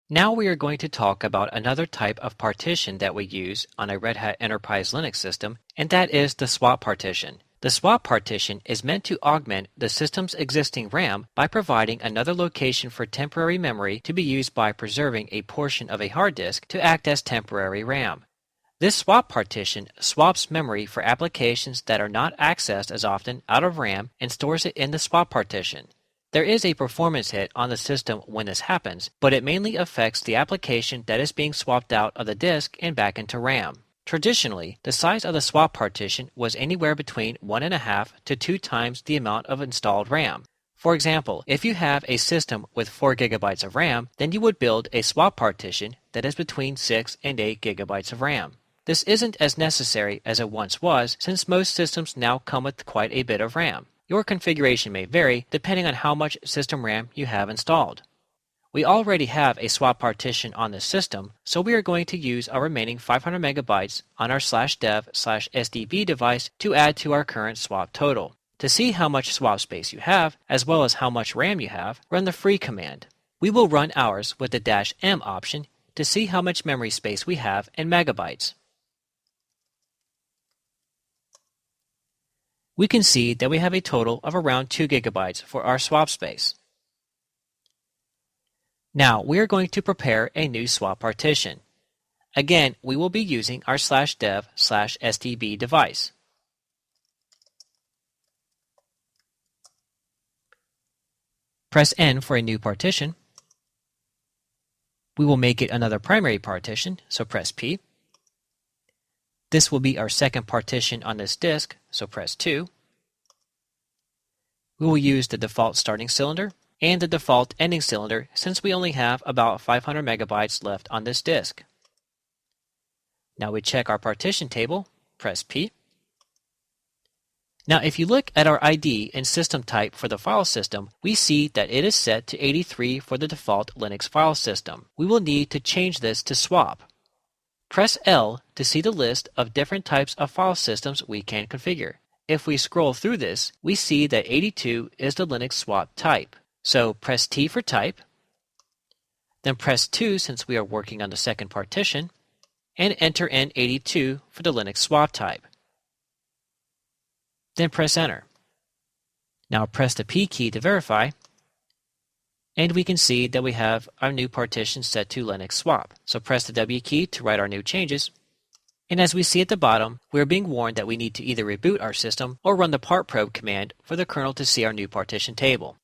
Now we are going to talk about another type of partition that we use on a Red Hat Enterprise Linux system, and that is the swap partition. The swap partition is meant to augment the system's existing RAM by providing another location for temporary memory to be used by preserving a portion of a hard disk to act as temporary RAM. This swap partition swaps memory for applications that are not accessed as often out of RAM and stores it in the swap partition. There is a performance hit on the system when this happens, but it mainly affects the application that is being swapped out of the disk and back into RAM. Traditionally, the size of the swap partition was anywhere between 1.5 to 2 times the amount of installed RAM. For example, if you have a system with 4 GB of RAM, then you would build a swap partition that is between 6 and 8 GB of RAM. This isn't as necessary as it once was, since most systems now come with quite a bit of RAM. Your configuration may vary depending on how much system RAM you have installed. We already have a swap partition on this system, so we are going to use our remaining 500 megabytes on our /dev/SDB device to add to our current swap total. To see how much swap space you have, as well as how much RAM you have, run the free command. We will run ours with the -m option to see how much memory space we have in megabytes. We can see that we have a total of around 2 GB for our swap space. Now we are going to prepare a new swap partition. Again, we will be using our /dev/SDB device. Press N for a new partition. We will make it another primary partition, so press P. This will be our second partition on this disk, so press 2. We will use the default starting cylinder and the default ending cylinder since we only have about 500 megabytes left on this disk. Now we check our partition table, press P. Now if you look at our ID and system type for the file system, we see that it is set to 83 for the default Linux file system. We will need to change this to swap. Press L to see the list of different types of file systems we can configure. If we scroll through this, we see that 82 is the Linux swap type. So press T for type, then press 2 since we are working on the second partition, and enter in 82 for the Linux swap type. Then press Enter. Now press the P key to verify, and we can see that we have our new partition set to Linux swap. So press the W key to write our new changes. And as we see at the bottom, we are being warned that we need to either reboot our system or run the partprobe command for the kernel to see our new partition table.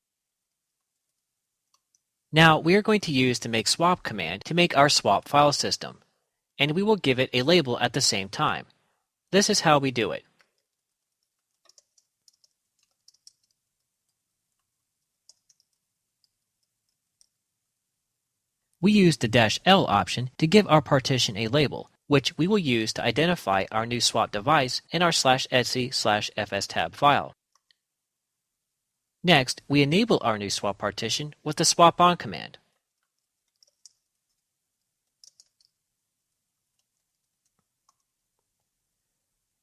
Now we are going to use the make swap command to make our swap file system, and we will give it a label at the same time. This is how we do it. We use the -L option to give our partition a label, which we will use to identify our new swap device in our /etc/fstab file. Next, we enable our new swap partition with the swap on command.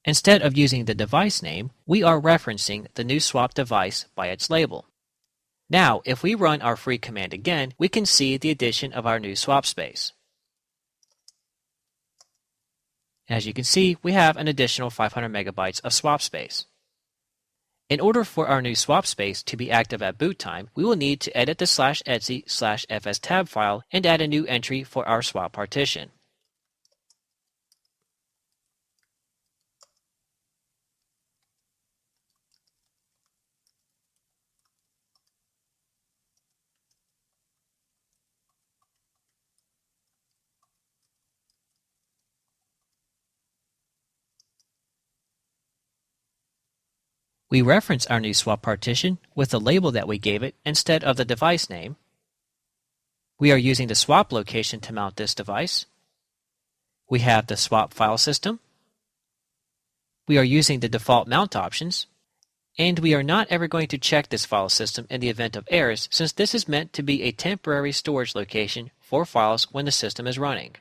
Instead of using the device name, we are referencing the new swap device by its label. Now, if we run our free command again, we can see the addition of our new swap space. As you can see, we have an additional 500 megabytes of swap space. In order for our new swap space to be active at boot time, we will need to edit the /etc/fstab file and add a new entry for our swap partition. We reference our new swap partition with the label that we gave it instead of the device name. We are using the swap location to mount this device. We have the swap file system. We are using the default mount options. And we are not ever going to check this file system in the event of errors, since this is meant to be a temporary storage location for files when the system is running.